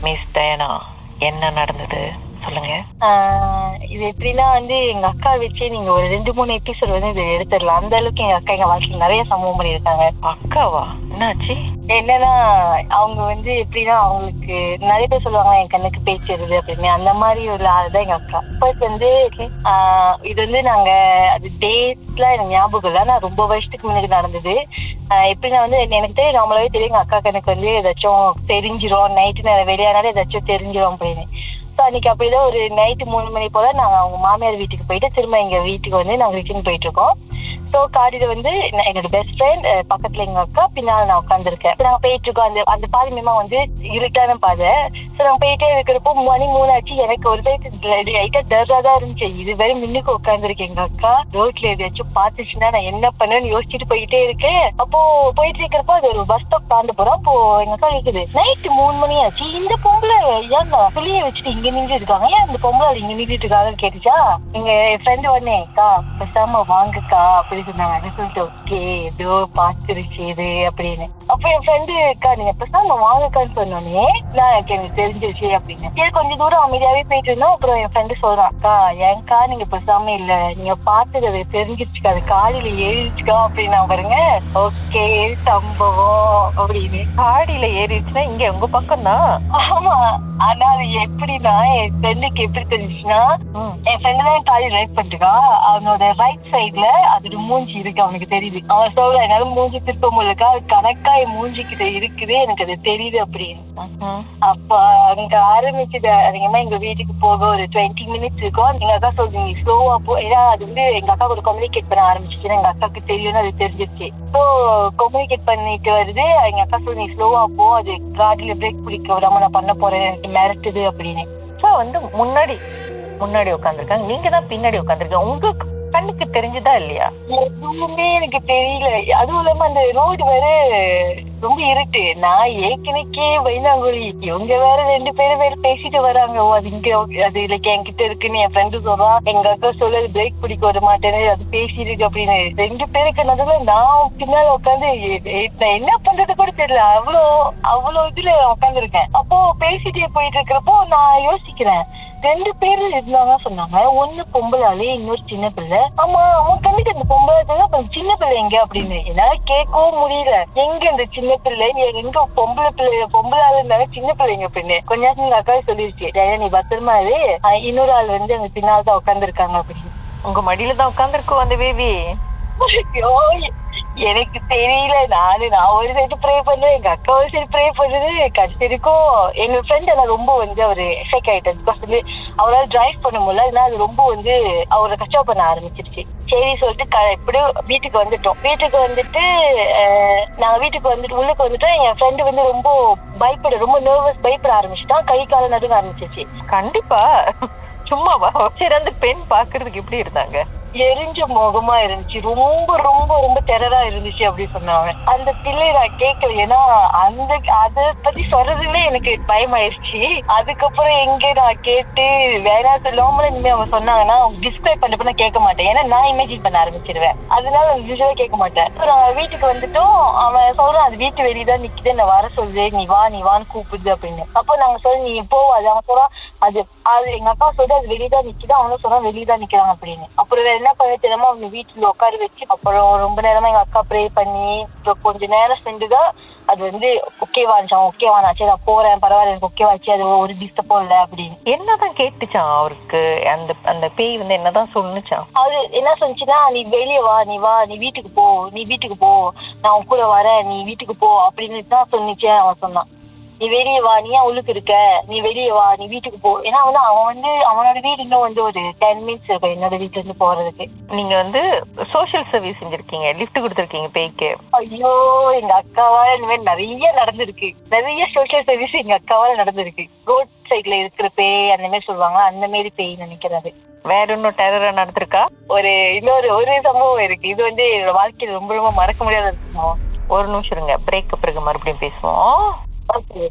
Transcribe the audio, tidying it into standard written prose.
Miss தயனா, என்ன நடந்தது சொல்லுங்க. இது எப்படின்னா எங்க அக்கா வச்சு நீங்க ஒரு 2-3 எபிசோட் இது எடுத்துடலாம். அந்த அளவுக்கு எங்க அக்கா எங்க வாழ்க்கையில் நிறைய சம்பவம் பண்ணியிருக்காங்க. அக்காவா? என்னாச்சு? என்னன்னா அவங்க எப்படின்னா அவங்களுக்கு நிறைய பேர் சொல்லுவாங்க என் கண்ணுக்கு பேச்சு வருது அப்படின்னு. அந்த மாதிரி ஒரு ஆள் தான் எங்க அக்கா. இது நாங்க அது டேட்ஸ்லாம் எனக்கு ஞாபகம் இல்லை. ஆனா ரொம்ப வருஷத்துக்கு முன்னாடி நடந்தது. எப்படின்னா எனக்கு தெரியும், நார்மலாவே தெரியும் எங்க அக்காக்கு எனக்கு ஏதாச்சும் தெரிஞ்சிரும், நைட்டு நான் வெளியானாலும் ஏதாச்சும் தெரிஞ்சிரும் அப்படின்னு. ஸோ அன்னைக்கு அப்படிதான் ஒரு நைட்டு 3 மணி போல நாங்கள் அவங்க மாமியார் வீட்டுக்கு போயிட்டு திரும்ப எங்க வீட்டுக்கு நாங்கள் ரிட்டர்ன் போயிட்டு இருக்கோம். ஸோ காடியில என்னோட பெஸ்ட் ஃப்ரெண்ட் பக்கத்துல எங்க அக்கா, பின்னால் நான் உட்காந்துருக்கேன். நாங்கள் போயிட்டு இருக்கோம். அந்த பாதை மேமா இருட்டான பாதை. ஸோ நாங்கள் போயிட்டே இருக்கிறப்போ மணி 3 ஆச்சு. எனக்கு ஒரு லைட்டா டர்ரா தான் இருந்துச்சு. இது வேற முன்னுக்கு உட்காந்துருக்கேன். எங்க அக்கா ரோட்ல எதாச்சும் பார்த்துச்சுன்னா நான் என்ன பண்ணுவேன்னு யோசிச்சுட்டு போயிட்டே இருக்கேன். அப்போ போயிட்டு இருக்கிறப்போ அது ஒரு பஸ் ஸ்டாப் தாண்ட போறோம். அப்போ எங்க அக்கா கேக்குது, நைட்டு 3 மணி ஆச்சு, இந்த பொம்பளை ஏன் புளிய வச்சுட்டு இங்க நின்று இருக்காங்க, ஏன் இந்த பொம்பளை இங்க நின்றுட்டு இருக்காங்கன்னு கேட்டுச்சா. எங்க ஃப்ரெண்டு உடனே, அக்கா பேசாம வாங்குக்கா அப்படி சொன்னாங்க. சொல்லிட்டு ஓகே ஏதோ பாத்துருச்சு இது அப்படின்னு. அப்ப என் ஃப்ரெண்டு, அக்கா நீங்க பேசாம வாங்குக்கான்னு சொன்னோன்னே நான் எனக்கு தெரிஞ்சிருச்சு அப்படின்னு. சரி கொஞ்சம் தூரம் அமைதியாவே போயிட்டு இருந்தோம். அப்புறம் என் ஃப்ரெண்டு சொல்றான், அக்கா ஏன்க்கா நீங்க பேசாம இல்ல, நீங்க பாத்துட்டு அது தெரிஞ்சிருச்சுக்கா, அது காடியில ஏறிச்சுக்கா அப்படின்னு. நான் பாருங்க ஓகே சம்பவம் அப்படின்னு. காடியில ஏறிடுச்சுன்னா இங்க உங்க பக்கம் தான். ஆமா, ஆனா அது எப்படின்னா என் ஃப்ரெண்டுக்கு எப்படி தெரிஞ்சுச்சுன்னா, என் ஃப்ரெண்டு தான் காடி ரைட் பண்ணிருக்கா. அவனோட ரைட் சைட்ல அதோட மூஞ்சி இருக்கு, அவனுக்கு தெரியுது. அவன் சொல்ற என்னால மூஞ்சி திருப்ப முடியலக்கா, கணக்கா என் மூஞ்சி கிட்ட இருக்குது, எனக்கு அது தெரியுது அப்படின்னு. அப்ப அங்க ஆரம்பிச்சது. அதிகமா எங்க வீட்டுக்கு போக ஒரு 20 மினிட்ஸ் இருக்கும். எங்க அக்கா சொல்றீங்க ஸ்லோவா போ, ஏன்னா அது எங்க அக்கா கூட கம்யூனிகேட் பண்ண ஆரம்பிச்சிச்சுன்னா எங்க அக்காக்கு தெரியும்னு அது தெரிஞ்சிருச்சு. ஸோ கம்யூனிகேட் பண்ணிட்டு வருது. எங்க அக்கா சொல்றீங்க ஸ்லோவா போ, அது காடியில பிரேக் பிடிக்க விடாம நான் பண்ண போறேன், எனக்கு மிரட்டுது அப்படின்னு. ஸோ முன்னாடி உட்காந்துருக்காங்க, நீங்க தான் பின்னாடி உட்காந்துருக்கீங்க. உங்க கண்ணுக்கு தெரிஞ்சுதா இல்லையா? எதுவுமே எனக்கு தெரியல. அதுவும் இல்லாம அந்த ரோடு வேற ரொம்ப இருட்டு. நான் ஏற்கனவே வைனாங்குழி, இவங்க வேற 2 பேரும் வேற பேசிட்டு வராங்க. அது இங்க அது இல்லைக்கு என்கிட்ட இருக்குன்னு என் ஃப்ரெண்டு சொல்றான். எங்க அக்கா சொல்ல பிரேக் பிடிக்க வர மாட்டேன்னு, அது பேசிருக்கு அப்படின்னு. 2 பேருக்கு நடுவுல நான் பின்னால உட்காந்து நான் என்ன பண்றது கூட தெரியல. அவ்வளோ இதுல உட்காந்துருக்கேன். அப்போ பேசிட்டே போயிட்டு இருக்கிறப்போ நான் யோசிக்கிறேன், 2 பேரு இருந்தாங்க சொன்னாங்க. ஒண்ணு பொம்பளாலே, இன்னொரு சின்ன பிள்ளை. ஆமா அவன் கண்டிப்பா இந்த பொம்பளை சின்ன பிள்ளை எங்க அப்படின்னு என்னால கேட்கவும் முடியல. எங்க இந்த சின்ன பிள்ளை, எங்க பொம்பளால இருந்தாங்க, சின்ன பிள்ளைங்க அப்படின்னு. கொஞ்ச நேரத்துல எங்க அக்கா சொல்லிருச்சு, நீ பத்திரமா இரு, இன்னொரு ஆள் அங்க பின்னால் தான் உட்காந்துருக்காங்க அப்படின்னு. உங்க மடியில தான் உட்காந்துருக்கோம் அந்த பேபி. எனக்கு தெரியல. நான் ஒரு சைடு ப்ரே பண்ணுவேன், எங்க அக்கா ஒரு சைடு ப்ரே பண்ணுது. கடைசி இருக்கும் எங்க ஃப்ரெண்ட் ஆனா ரொம்ப ஒரு எஃபெக்ட் ஆயிட்டேன். பிகாஸ் அவரால் டிரைவ் பண்ண முடியல. அதனால அது ரொம்ப அவரை கஷ்டம் பண்ண ஆரம்பிச்சிருச்சு. சரி சொல்லிட்டு எப்படியும் வீட்டுக்கு வந்துட்டோம். வீட்டுக்கு வந்துட்டு உள்ளுக்கு வந்துட்டோம். என் ஃப்ரெண்டு ரொம்ப ரொம்ப நர்வஸ், பயப்பட ஆரம்பிச்சுட்டான். கை கால நடுங்க ஆரம்பிச்சிருச்சு. கண்டிப்பா சும்மாவா? சரி, அந்த பெண் பாக்குறதுக்கு எப்படி இருந்தாங்க? எரிஞ்ச முகமா இருந்துச்சு. ரொம்ப ரொம்ப ரொம்ப டெரரா இருந்துச்சு அப்படி சொன்னாங்க. அந்த பிள்ளை நான் கேட்கல. ஏன்னா அதை பத்தி சொல்றதுல எனக்கு பயமாயிருச்சு. அதுக்கப்புறம் எங்க நான் கேட்டு வேற சொல்லாமல இனிமே அவங்க சொன்னாங்கன்னா டிஸ்கிரைப் பண்ணப்ப நான் கேட்க மாட்டேன். ஏன்னா நான் இமேஜின் பண்ண ஆரம்பிச்சிருவேன். அதனால யூஸ்வலா கேட்க மாட்டேன். நாங்க வீட்டுக்கு வந்துட்டோம். அவன் சொல்றான் அது வீட்டு வெளியதான் நிக்குது, நான் வர சொல்லு, நீ வான்னு கூப்பிடுது அப்படின்னு. அப்போ நாங்க சொல்ல நீ போவாது. அவன் சொல்றான் அது எங்க அக்கா சொல்றது அது வெளியதான் நிக்குது, அவனும் சொல்றான் வெளியதான் நிக்கிறாங்க அப்படின்னு. அப்புறம் வேற என்ன பண்ண தெரியாம அவங்க வீட்டுல உட்கார வச்சு அப்புறம் ரொம்ப நேரமா எங்க அக்கா ப்ரே பண்ணி கொஞ்ச நேரம் செஞ்சுதான் அது ஓகேவாச்சான். ஓகேவானாச்சு, நான் போறேன், பரவாயில்ல, எனக்கு ஓகேவாச்சு, அது ஒரு டிஸ்டர்பும் இல்லை அப்படின்னு. என்னதான் கேட்டுச்சான் அவருக்கு? அந்த பேய் என்னதான் சொல்லுச்சான்? அது என்ன சொன்னுச்சுன்னா, நீ வெளியே வா, நீ வீட்டுக்கு போ, நான் உன் கூட வரேன், நீ வீட்டுக்கு போ அப்படின்னு தான் சொன்னிச்சு. அவன் சொன்னான், நீ வெளியே வா, நீ ஏன் உள்ளுக்கு இருக்க, நீ வெளியே வா, நீ வீட்டுக்கு போ. ஏன்னா அவனோட வீடு இன்னும் ஒரு 10 மினிட்ஸ் இருக்கும் என்னோட வீட்டுல இருந்து போறதுக்கு. நீங்க சோசியல் சர்வீஸ் செஞ்சிருக்கீங்க, லிஃப்ட் கொடுத்துருக்கீங்க பேய்க்கு. ஐயோ, எங்க அக்காவால இந்த மாதிரி நிறைய நடந்திருக்கு. நிறைய சோசியல் சர்வீஸ் எங்க அக்காவால நடந்திருக்கு. ரோட் சைட்ல இருக்கிற பேய் அந்த மாதிரி சொல்லுவாங்க, அந்த மாதிரி பேய் நினைக்கிறது. வேற இன்னும் டெரரா நடந்திருக்கா? ஒரு சம்பவம் இருக்கு. இது என்னோட வாழ்க்கையில ரொம்ப ரொம்ப மறக்க முடியாத சம்பவம். ஒரு நிமிஷம் இருங்க, பிரேக் பிறகு மறுபடியும் பேசுவோம். Okay.